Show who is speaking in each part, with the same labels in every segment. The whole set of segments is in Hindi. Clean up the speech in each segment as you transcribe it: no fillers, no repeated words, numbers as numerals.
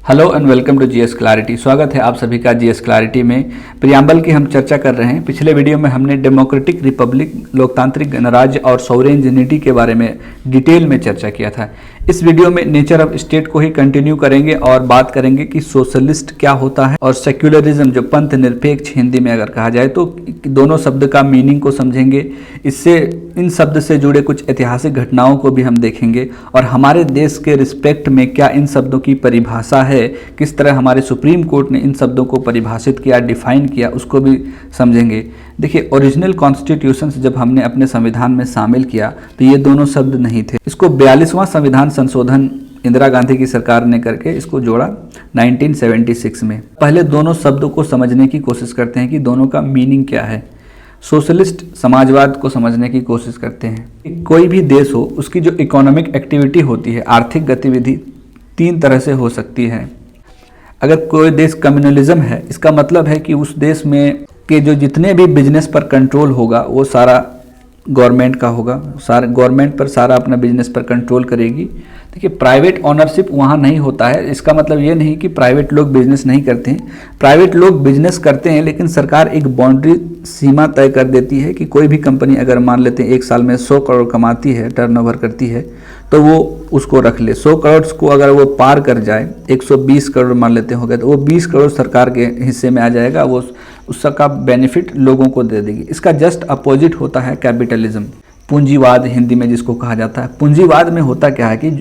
Speaker 1: Hello and welcome to GS clarity. स्वागत है आप सभी का जीएस क्लैरिटी में। प्रियम्बल की हम चर्चा कर रहे हैं। पिछले वीडियो में हमने डेमोक्रेटिक रिपब्लिक, लोकतांत्रिक गणराज्य और सॉवरेन यूनिटी के बारे में डिटेल में चर्चा किया था। इस वीडियो में नेचर ऑफ स्टेट को ही कंटिन्यू करेंगे और बात करेंगे कि सोशलिस्ट क्या होता है और सेक्युलरिज्म, जो पंथ निरपेक्ष हिंदी में अगर कहा जाए तो, दोनों शब्द का मीनिंग को समझेंगे। इससे इन शब्द से जुड़े कुछ ऐतिहासिक घटनाओं को भी हम देखेंगे और हमारे देश के रिस्पेक्ट में क्या इन शब्दों की परिभाषा है, किस तरह हमारे सुप्रीम कोर्ट ने इन शब्दों को परिभाषित किया, डिफाइन किया, उसको भी समझेंगे। देखिए, ओरिजिनल कॉन्स्टिट्यूशन जब हमने अपने संविधान में शामिल किया तो ये दोनों शब्द नहीं थे। इसको 42वां संविधान संशोधन इंदिरा गांधी की सरकार ने करके इसको जोड़ा 1976 में। पहले दोनों शब्दों को समझने की कोशिश करते हैं कि दोनों का मीनिंग क्या है। सोशलिस्ट समाजवाद को समझने की कोशिश करते हैं। कोई भी देश हो, उसकी जो इकोनॉमिक एक्टिविटी होती है, आर्थिक गतिविधि, तीन तरह से हो सकती है। अगर कोई देश कम्युनलिज्म है, इसका मतलब है कि उस देश में के जो जितने भी बिजनेस पर कंट्रोल होगा वो सारा गवर्नमेंट का होगा। सारा गवर्नमेंट पर सारा अपना बिजनेस पर कंट्रोल करेगी। देखिए, प्राइवेट ओनरशिप वहाँ नहीं होता है। इसका मतलब ये नहीं कि प्राइवेट लोग बिजनेस नहीं करते हैं। प्राइवेट लोग बिजनेस करते हैं, लेकिन सरकार एक बाउंड्री, सीमा तय कर देती है कि कोई भी कंपनी अगर मान लेते हैं 1 साल में 100 करोड़ कमाती है, टर्नओवर करती है, तो वो उसको रख ले। 100 करोड़ को अगर वो पार कर जाए, 120 करोड़ मान लेते हो गए, तो वो 20 करोड़ सरकार के हिस्से में आ जाएगा। वो उसका बेनिफिट लोगों को दे देगी। इसका जस्ट अपोजिट होता है कैपिटलिज्म, पूंजीवाद हिंदी में जिसको कहा जाता है। पूंजीवाद में होता क्या है कि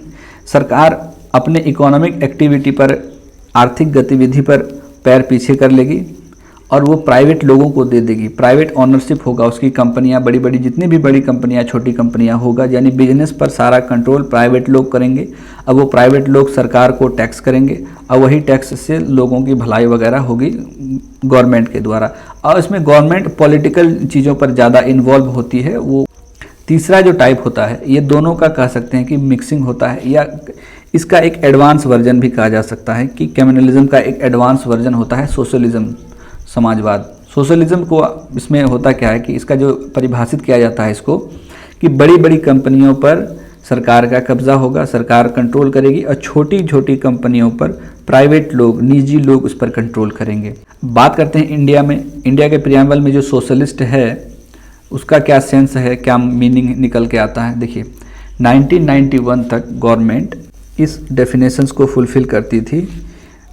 Speaker 1: सरकार अपने इकोनॉमिक एक्टिविटी पर, आर्थिक गतिविधि पर पैर पीछे कर लेगी और वो प्राइवेट लोगों को दे देगी। प्राइवेट ओनरशिप होगा उसकी, कंपनियां, बड़ी बड़ी जितनी भी बड़ी कंपनियां, छोटी कंपनियां होगा, यानी बिजनेस पर सारा कंट्रोल प्राइवेट लोग करेंगे। अब वो प्राइवेट लोग सरकार को टैक्स करेंगे और वही टैक्स से लोगों की भलाई वगैरह होगी गवर्नमेंट के द्वारा। और इसमें गवर्नमेंट पॉलिटिकल चीज़ों पर ज़्यादा इन्वॉल्व होती है। वो तीसरा जो टाइप होता है, ये दोनों का कह सकते हैं कि मिक्सिंग होता है, या इसका एक एडवांस वर्जन भी कहा जा सकता है कि कम्युनलिज्म का एक एडवांस वर्जन होता है सोशलिज्म, समाजवाद। सोशलिज्म को इसमें होता क्या है कि इसका जो परिभाषित किया जाता है इसको, कि बड़ी बड़ी कंपनियों पर सरकार का कब्जा होगा, सरकार कंट्रोल करेगी और छोटी छोटी कंपनियों पर प्राइवेट लोग, निजी लोग उस पर कंट्रोल करेंगे। बात करते हैं इंडिया में। इंडिया के प्रियम्बल में जो सोशलिस्ट है उसका क्या सेंस है, क्या मीनिंग निकल के आता है। देखिए, 1991 तक गवर्नमेंट इस डेफिनेशंस को फुलफिल करती थी।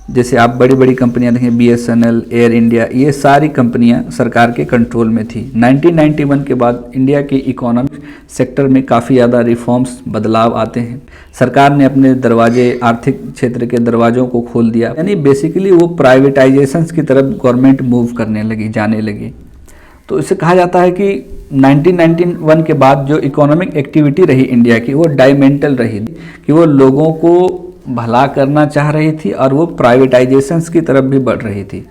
Speaker 1: जैसे आप बड़ी बड़ी कंपनियां देखें, BSNL, एयर इंडिया, ये सारी कंपनियां सरकार के कंट्रोल में थी। 1991 के बाद इंडिया के इकोनॉमिक सेक्टर में काफ़ी ज़्यादा रिफॉर्म्स, बदलाव आते हैं। सरकार ने अपने दरवाजे, आर्थिक क्षेत्र के दरवाज़ों को खोल दिया, यानी बेसिकली वो प्राइवेटाइजेशंस की तरफ गवर्नमेंट मूव करने लगी, जाने लगी। तो इसे कहा जाता है कि 1991 के बाद जो इकोनॉमिक एक्टिविटी रही इंडिया की, वो डायमेंटल रही, कि वो लोगों को भला करना चाह रही थी और वो प्राइवेटाइजेशंस की तरफ भी बढ़ रही थी।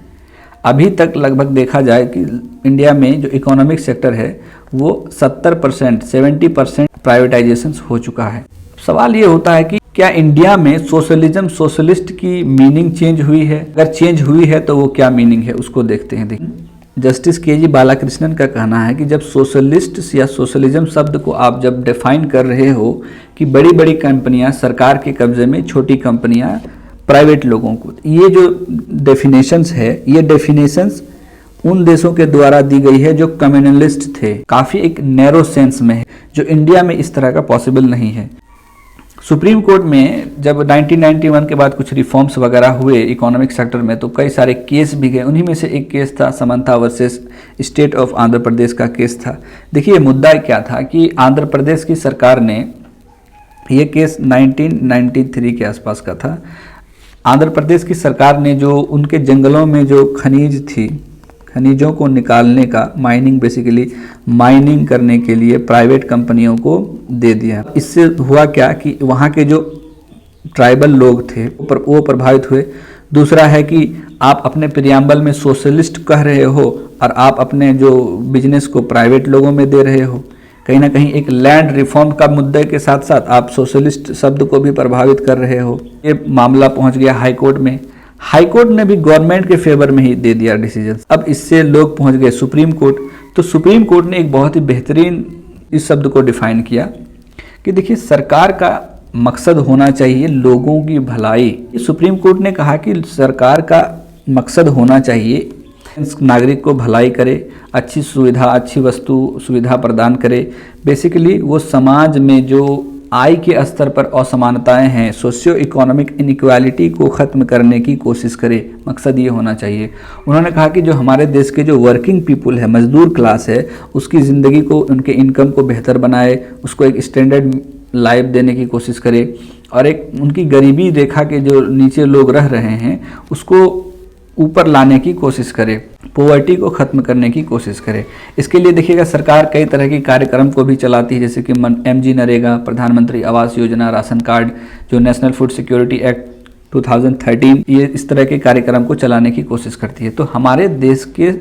Speaker 1: अभी तक लगभग देखा जाए कि इंडिया में जो इकोनॉमिक सेक्टर है वो 70%, 70% प्राइवेटाइजेशंस हो चुका है। सवाल ये होता है कि क्या इंडिया में सोशलिज्म, सोशलिस्ट की मीनिंग चेंज हुई है? अगर चेंज हुई है तो वो क्या मीनिंग है, उसको देखते हैं। देखिए, जस्टिस KG बालाकृष्णन का कहना है कि जब सोशलिस्ट या सोशलिज्म शब्द को आप जब डिफाइन कर रहे हो कि बड़ी बड़ी कंपनियां सरकार के कब्जे में, छोटी कंपनियां प्राइवेट लोगों को, ये जो डेफिनेशंस है, ये डेफिनेशंस उन देशों के द्वारा दी गई है जो कम्युनलिस्ट थे। काफ़ी एक नैरो सेंस में है, जो इंडिया में इस तरह का पॉसिबल नहीं है। सुप्रीम कोर्ट में जब 1991 के बाद कुछ रिफॉर्म्स वगैरह हुए इकोनॉमिक सेक्टर में, तो कई सारे केस भी गए। उन्हीं में से एक केस था Samatha versus state of Andhra Pradesh का केस था। देखिए, मुद्दा क्या था कि आंध्र प्रदेश की सरकार ने, ये केस 1993 के आसपास का था। आंध्र प्रदेश की सरकार ने जो उनके जंगलों में जो खनिज थी, खनिजों को निकालने का, माइनिंग, बेसिकली माइनिंग करने के लिए प्राइवेट कंपनियों को दे दिया। इससे हुआ क्या कि वहाँ के जो ट्राइबल लोग थे वो प्रभावित हुए। दूसरा है कि आप अपने प्रियम्बल में सोशलिस्ट कह रहे हो और आप अपने जो बिजनेस को प्राइवेट लोगों में दे रहे हो। कहीं ना कहीं एक लैंड रिफॉर्म का मुद्दे के साथ साथ आप सोशलिस्ट शब्द को भी प्रभावित कर रहे हो। ये मामला पहुँच गया हाई कोर्ट में। हाई कोर्ट ने भी गवर्नमेंट के फेवर में ही दे दिया डिसीजन। अब इससे लोग पहुंच गए सुप्रीम कोर्ट। तो सुप्रीम कोर्ट ने एक बहुत ही बेहतरीन इस शब्द को डिफाइन किया कि देखिए, सरकार का मकसद होना चाहिए लोगों की भलाई। सुप्रीम कोर्ट ने कहा कि सरकार का मकसद होना चाहिए नागरिक को भलाई करे, अच्छी सुविधा, अच्छी वस्तु सुविधा प्रदान करे। बेसिकली वो समाज में जो आय के स्तर पर असमानताएं हैं, सोशियो इकोनॉमिक इनइक्वालिटी को ख़त्म करने की कोशिश करे, मकसद ये होना चाहिए। उन्होंने कहा कि जो हमारे देश के जो वर्किंग पीपुल है, मजदूर क्लास है, उसकी ज़िंदगी को, उनके इनकम को बेहतर बनाए, उसको एक स्टैंडर्ड लाइफ देने की कोशिश करे और एक उनकी गरीबी रेखा के जो नीचे लोग रह रहे हैं उसको ऊपर लाने की कोशिश करे, पॉवर्टी को ख़त्म करने की कोशिश करे। इसके लिए देखिएगा सरकार कई तरह की कार्यक्रम को भी चलाती है, जैसे कि MG नरेगा, प्रधानमंत्री आवास योजना, राशन कार्ड, जो नेशनल फूड सिक्योरिटी एक्ट 2013, ये इस तरह के कार्यक्रम को चलाने की कोशिश करती है। तो हमारे देश के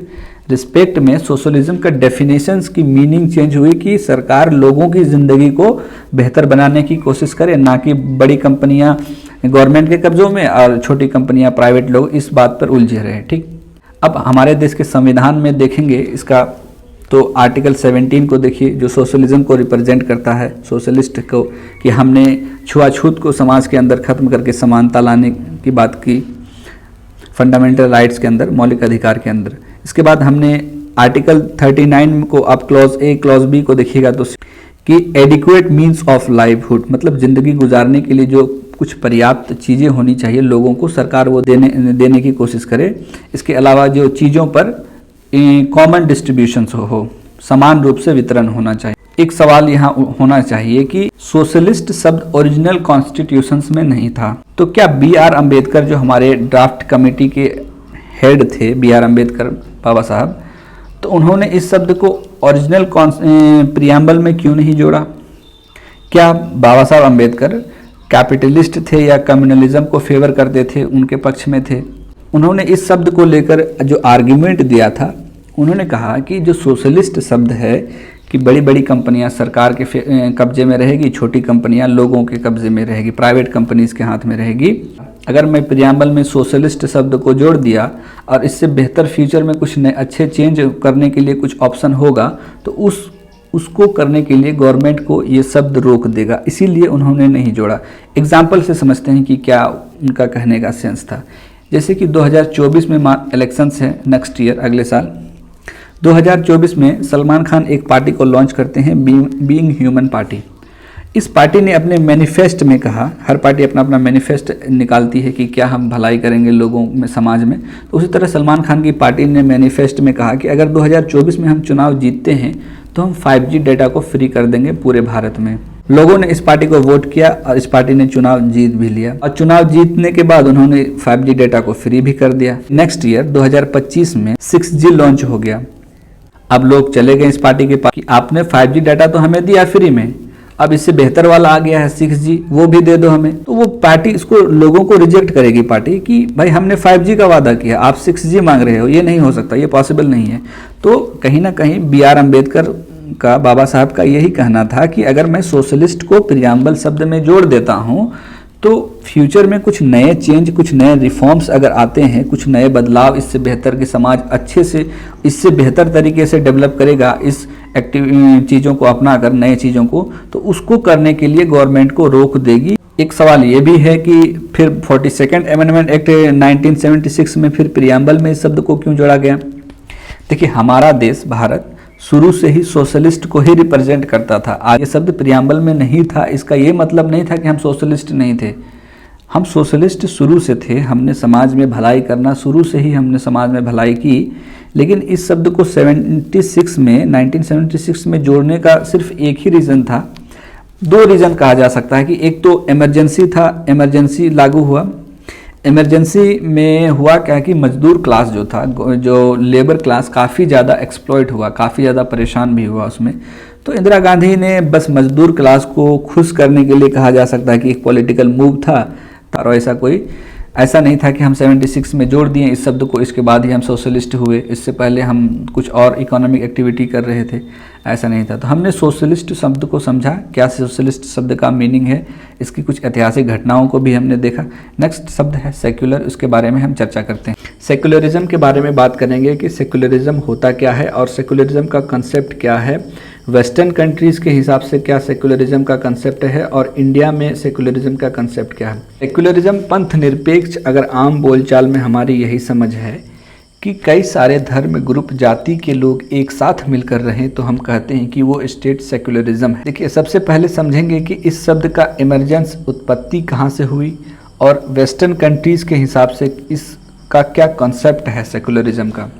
Speaker 1: रिस्पेक्ट में सोशलिज्म का डेफिनेशंस की मीनिंग चेंज हुई कि सरकार लोगों की ज़िंदगी को बेहतर बनाने की कोशिश करे, ना कि बड़ी कंपनियां गवर्नमेंट के कब्जों में और छोटी कंपनियां, प्राइवेट लोग इस बात पर उलझे रहे। ठीक, अब हमारे देश के संविधान में देखेंगे इसका, तो आर्टिकल 17 को देखिए, जो सोशलिज्म को रिप्रेजेंट करता है, सोशलिस्ट को, कि हमने छुआछूत को समाज के अंदर खत्म करके समानता लाने की बात की, फंडामेंटल राइट्स के अंदर, मौलिक अधिकार के अंदर। इसके बाद हमने आर्टिकल 39 को, आप क्लॉज ए क्लॉज बी को देखिएगा तो कि एडिक्वेट मीन्स ऑफ लाइवहुड, मतलब ज़िंदगी गुजारने के लिए जो कुछ पर्याप्त चीज़ें होनी चाहिए लोगों को, सरकार वो देने की कोशिश करे। इसके अलावा जो चीज़ों पर कॉमन डिस्ट्रीब्यूशंस हो, समान रूप से वितरण होना चाहिए। एक सवाल यहाँ होना चाहिए कि सोशलिस्ट शब्द ओरिजिनल कॉन्स्टिट्यूशंस में नहीं था, तो क्या BR अम्बेडकर जो हमारे ड्राफ्ट कमेटी के हेड थे, BR अम्बेडकर बाबा साहब, तो उन्होंने इस शब्द को ओरिजिनल प्रियम्बल में क्यों नहीं जोड़ा? क्या बाबा साहब अम्बेडकर कैपिटलिस्ट थे या कम्युनलिज्म को फेवर करते थे, उनके पक्ष में थे? उन्होंने इस शब्द को लेकर जो आर्ग्यूमेंट दिया था, उन्होंने कहा कि जो सोशलिस्ट शब्द है कि बड़ी बड़ी कंपनियां सरकार के कब्जे में रहेगी, छोटी कंपनियां लोगों के कब्जे में रहेगी, प्राइवेट कंपनीज के हाथ में रहेगी। अगर मैं प्रियम्बल में सोशलिस्ट शब्द को जोड़ दिया और इससे बेहतर फ्यूचर में कुछ नए अच्छे चेंज करने के लिए कुछ ऑप्शन होगा, तो उसको करने के लिए गवर्नमेंट को ये शब्द रोक देगा, इसीलिए उन्होंने नहीं जोड़ा। एग्जाम्पल से समझते हैं कि क्या उनका कहने का सेंस था। जैसे कि 2024 में इलेक्शंस हैं, नेक्स्ट ईयर, अगले साल 2024 में सलमान खान एक पार्टी को लॉन्च करते हैं, बीइंग ह्यूमन पार्टी। इस पार्टी ने अपने मैनिफेस्ट में कहा, हर पार्टी अपना अपना मैनिफेस्ट निकालती है कि क्या हम भलाई करेंगे लोगों में, समाज में। तो उसी तरह सलमान खान की पार्टी ने मैनिफेस्ट में कहा कि अगर 2024 में हम चुनाव जीतते हैं तो हम 5G डेटा को फ्री कर देंगे पूरे भारत में। लोगों ने इस पार्टी को वोट किया और इस पार्टी ने चुनाव जीत भी लिया, और चुनाव जीतने के बाद उन्होंने 5G डेटा को फ्री भी कर दिया। नेक्स्ट ईयर 2025 में 6G लॉन्च हो गया। अब लोग चले गए इस पार्टी के पास कि आपने 5G डाटा तो हमें दिया फ्री में, अब इससे बेहतर वाला आ गया है 6G, वो भी दे दो हमें। तो वो पार्टी इसको लोगों को रिजेक्ट करेगी पार्टी कि भाई हमने 5G का वादा किया, आप 6G मांग रहे हो, ये नहीं हो सकता, ये पॉसिबल नहीं है। तो कहीं ना कहीं BR अम्बेडकर का, बाबा साहब का यही कहना था कि अगर मैं सोशलिस्ट को प्रियम्बल शब्द में जोड़ देता हूँ तो फ्यूचर में कुछ नए चेंज, कुछ नए रिफॉर्म्स अगर आते हैं, कुछ नए बदलाव, इससे बेहतर कि समाज अच्छे से, इससे बेहतर तरीके से डेवलप करेगा इस चीज़ों को अपना कर, नए चीज़ों को, तो उसको करने के लिए गवर्नमेंट को रोक देगी। एक सवाल ये भी है कि फिर 42nd अमेंडमेंट एक्ट 1976 में फिर प्रियम्बल में इस शब्द को क्यों जोड़ा गया? देखिए, हमारा देश भारत शुरू से ही सोशलिस्ट को ही रिप्रेजेंट करता था। आज ये शब्द प्रियम्बल में नहीं था, इसका ये मतलब नहीं था कि हम सोशलिस्ट नहीं थे। हम सोशलिस्ट शुरू से थे, हमने समाज में भलाई करना, शुरू से ही हमने समाज में भलाई की। लेकिन इस शब्द को 1976 में जोड़ने का सिर्फ एक ही रीज़न था, दो रीज़न कहा जा सकता है कि एक तो इमरजेंसी था, इमरजेंसी लागू हुआ। इमरजेंसी में हुआ क्या कि मजदूर क्लास जो था, जो लेबर क्लास, काफ़ी ज़्यादा एक्सप्लॉइट हुआ, काफ़ी ज़्यादा परेशान भी हुआ उसमें। तो इंदिरा गांधी ने बस मजदूर क्लास को खुश करने के लिए, कहा जा सकता है कि एक पॉलिटिकल मूव था, और ऐसा नहीं था कि हम 76 में जोड़ दिए इस शब्द को, इसके बाद ही हम सोशलिस्ट हुए, इससे पहले हम कुछ और इकोनॉमिक एक्टिविटी कर रहे थे, ऐसा नहीं था। तो हमने सोशलिस्ट शब्द को समझा, क्या सोशलिस्ट शब्द का मीनिंग है, इसकी कुछ ऐतिहासिक घटनाओं को भी हमने देखा। नेक्स्ट शब्द है सेक्युलर, उसके बारे में हम चर्चा करते हैं। सेक्युलरिज्म के बारे में बात करेंगे कि सेक्युलरिज्म होता क्या है और सेक्युलरिज्म का कंसेप्ट क्या है, वेस्टर्न कंट्रीज़ के हिसाब से क्या सेकुलरिज्म का कंसेप्ट है और इंडिया में सेकुलरिज्म का कंसेप्ट क्या है। सेकुलरिज्म पंथ निरपेक्ष, अगर आम बोलचाल में हमारी यही समझ है कि कई सारे धर्म, ग्रुप, जाति के लोग एक साथ मिलकर रहें तो हम कहते हैं कि वो स्टेट सेकुलरिज्म है। देखिए, सबसे पहले समझेंगे कि इस शब्द का इमरजेंस उत्पत्ति कहाँ से हुई और वेस्टर्न कंट्रीज़ के हिसाब से इसका क्या कॉन्सेप्ट है सेकुलरिज्म का।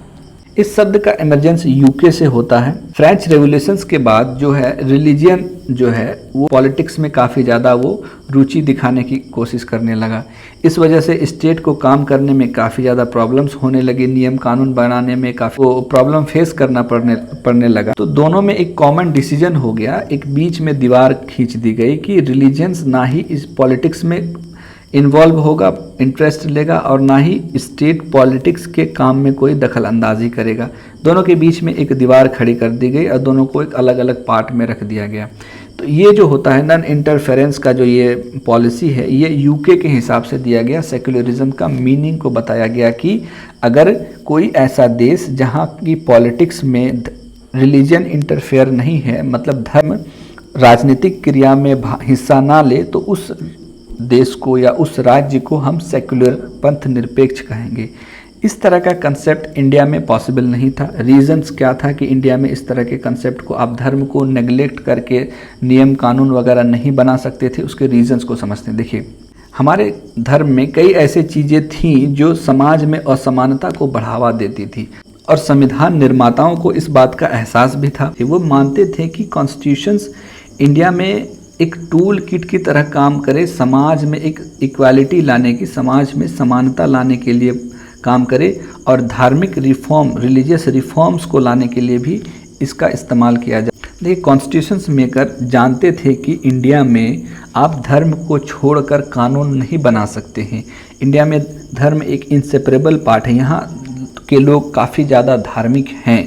Speaker 1: इस शब्द का इमरजेंस यूके से होता है। फ्रेंच रेवोल्यूशंस के बाद जो है रिलीजियन जो है वो पॉलिटिक्स में काफ़ी ज़्यादा वो रुचि दिखाने की कोशिश करने लगा। इस वजह से स्टेट को काम करने में काफ़ी ज़्यादा प्रॉब्लम्स होने लगे, नियम कानून बनाने में काफ़ी प्रॉब्लम फेस करना पड़ने लगा। तो दोनों में एक कॉमन डिसीजन हो गया, एक बीच में दीवार खींच दी गई कि रिलीजियंस ना ही इस पॉलिटिक्स में इन्वॉल्व होगा, इंटरेस्ट लेगा और ना ही स्टेट पॉलिटिक्स के काम में कोई दखल अंदाजी करेगा। दोनों के बीच में एक दीवार खड़ी कर दी गई और दोनों को एक अलग अलग पार्ट में रख दिया गया। तो ये जो होता है नॉन इंटरफेरेंस का जो ये पॉलिसी है, ये यूके के हिसाब से दिया गया। सेकुलरिज्म का मीनिंग को बताया गया कि अगर कोई ऐसा देश जहाँ की पॉलिटिक्स में रिलीजन इंटरफेयर नहीं है, मतलब धर्म राजनीतिक क्रिया में हिस्सा ना ले, तो उस देश को या उस राज्य को हम सेक्युलर पंथ निरपेक्ष कहेंगे। इस तरह का कंसेप्ट इंडिया में पॉसिबल नहीं था। रीजंस क्या था कि इंडिया में इस तरह के कंसेप्ट को, आप धर्म को नेग्लेक्ट करके नियम कानून वगैरह नहीं बना सकते थे, उसके रीजंस को समझते हैं। देखिए, हमारे धर्म में कई ऐसी चीज़ें थीं जो समाज में असमानता को बढ़ावा देती थी और संविधान निर्माताओं को इस बात का एहसास भी था। वो मानते थे कि कॉन्स्टिट्यूशंस इंडिया में एक टूल किट की तरह काम करे, समाज में एक इक्वालिटी लाने की, समाज में समानता लाने के लिए काम करे और धार्मिक रिफॉर्म, रिलीजियस रिफॉर्म्स को लाने के लिए भी इसका इस्तेमाल किया जाए। देखिए, कॉन्स्टिट्यूशंस मेकर जानते थे कि इंडिया में आप धर्म को छोड़कर कानून नहीं बना सकते हैं। इंडिया में धर्म एक इंसेपरेबल पार्ट है, यहाँ के लोग काफ़ी ज़्यादा धार्मिक हैं।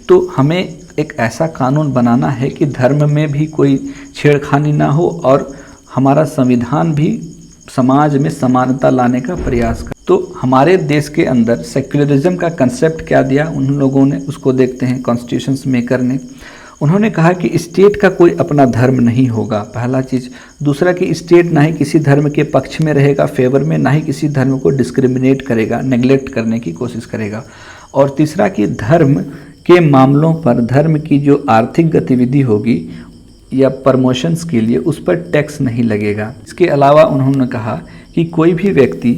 Speaker 1: तो हमें एक ऐसा कानून बनाना है कि धर्म में भी कोई छेड़खानी ना हो और हमारा संविधान भी समाज में समानता लाने का प्रयास करे। तो हमारे देश के अंदर सेक्युलरिज्म का कंसेप्ट क्या दिया उन लोगों ने, उसको देखते हैं कॉन्स्टिट्यूशंस मेकर ने। उन्होंने कहा कि स्टेट का कोई अपना धर्म नहीं होगा, पहला चीज़। दूसरा कि स्टेट ना ही किसी धर्म के पक्ष में रहेगा, फेवर में, ना ही किसी धर्म को डिस्क्रिमिनेट करेगा, नेग्लेक्ट करने की कोशिश करेगा। और तीसरा कि धर्म के मामलों पर, धर्म की जो आर्थिक गतिविधि होगी या प्रमोशंस के लिए, उस पर टैक्स नहीं लगेगा। इसके अलावा उन्होंने कहा कि कोई भी व्यक्ति,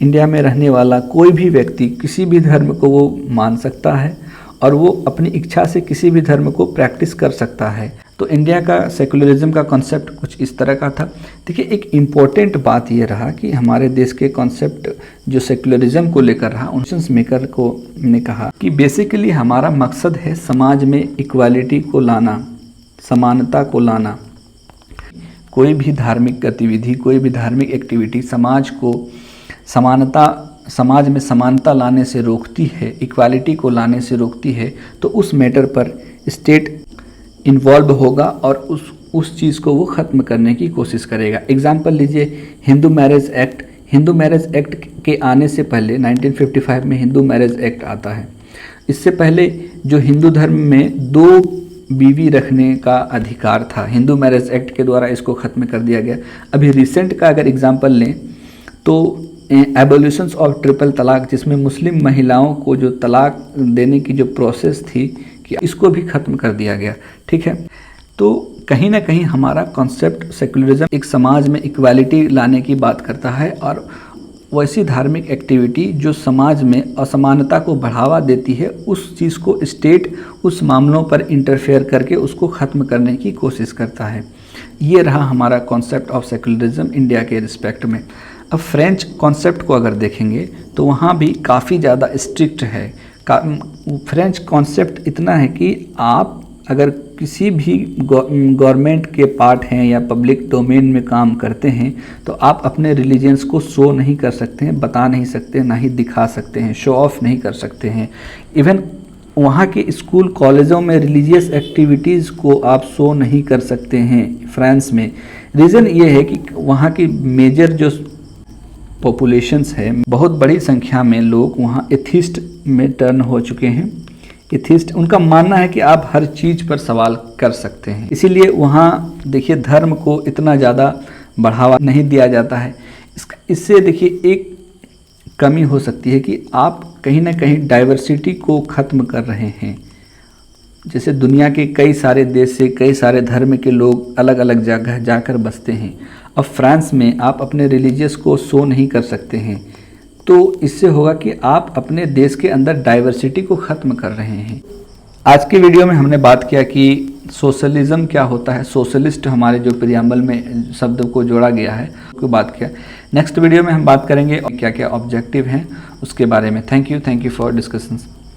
Speaker 1: इंडिया में रहने वाला कोई भी व्यक्ति किसी भी धर्म को वो मान सकता है और वो अपनी इच्छा से किसी भी धर्म को प्रैक्टिस कर सकता है। तो इंडिया का सेकुलरिज्म का कॉन्सेप्ट कुछ इस तरह का था। देखिए, एक इम्पॉर्टेंट बात ये रहा कि हमारे देश के कॉन्सेप्ट जो सेकुलरिज्म को लेकर रहा, उन्स मेकर को ने कहा कि बेसिकली हमारा मकसद है समाज में इक्वालिटी को लाना, समानता को लाना। कोई भी धार्मिक गतिविधि, कोई भी धार्मिक एक्टिविटी समाज को समाज में समानता लाने से रोकती है, इक्वालिटी को लाने से रोकती है, तो उस मैटर पर स्टेट इन्वॉल्व होगा और उस चीज़ को वो ख़त्म करने की कोशिश करेगा। एग्जाम्पल लीजिए, Hindu marriage act. Hindu marriage act के आने से पहले 1955 में हिंदू मैरिज एक्ट आता है। इससे पहले जो हिंदू धर्म में 2 बीवी रखने का अधिकार था, हिंदू मैरिज एक्ट के द्वारा इसको ख़त्म कर दिया गया। अभी रिसेंट का अगर एग्जाम्पल लें तो एबोल्यूशंस ऑफ ट्रिपल तलाक, जिसमें मुस्लिम महिलाओं को जो तलाक देने की जो प्रोसेस थी कि इसको भी ख़त्म कर दिया गया। ठीक है, तो कहीं ना कहीं हमारा कॉन्सेप्ट सेकुलरिज्म एक समाज में इक्वालिटी लाने की बात करता है और वैसी धार्मिक एक्टिविटी जो समाज में असमानता को बढ़ावा देती है, उस चीज़ को स्टेट उस मामलों पर इंटरफेयर करके उसको ख़त्म करने की कोशिश करता है। ये रहा हमारा कॉन्सेप्ट ऑफ सेकुलरिज्म इंडिया के रिस्पेक्ट में। अब फ्रेंच कॉन्सेप्ट को अगर देखेंगे तो वहाँ भी काफ़ी ज़्यादा स्ट्रिक्ट है। फ्रेंच कॉन्सेप्ट इतना है कि आप अगर किसी भी गवर्नमेंट के पार्ट हैं या पब्लिक डोमेन में काम करते हैं तो आप अपने रिलीजियंस को शो नहीं कर सकते हैं, बता नहीं सकते, ना ही दिखा सकते हैं, शो ऑफ नहीं कर सकते हैं। इवन वहाँ के स्कूल कॉलेजों में रिलीजियस एक्टिविटीज़ को आप शो नहीं कर सकते हैं फ्रांस में। रीज़न ये है कि वहाँ की मेजर जो पॉपुलेशंस है, बहुत बड़ी संख्या में लोग वहाँ एथिस्ट में टर्न हो चुके हैं। एथिस्ट, उनका मानना है कि आप हर चीज़ पर सवाल कर सकते हैं। इसीलिए वहाँ देखिए धर्म को इतना ज़्यादा बढ़ावा नहीं दिया जाता है। इससे देखिए एक कमी हो सकती है कि आप कहीं ना कहीं डाइवर्सिटी को ख़त्म कर रहे हैं। जैसे दुनिया के कई सारे देश से कई सारे धर्म के लोग अलग अलग जगह जाकर बसते हैं। अब फ्रांस में आप अपने रिलीजियस को शो नहीं कर सकते हैं, तो इससे होगा कि आप अपने देश के अंदर डाइवर्सिटी को ख़त्म कर रहे हैं। आज की वीडियो में हमने बात किया कि सोशलिज्म क्या होता है, सोशलिस्ट हमारे जो प्रियम्बल में शब्द को जोड़ा गया है उसको बात किया। नेक्स्ट वीडियो में हम बात करेंगे क्या क्या ऑब्जेक्टिव हैं उसके बारे में। Thank you for discussions.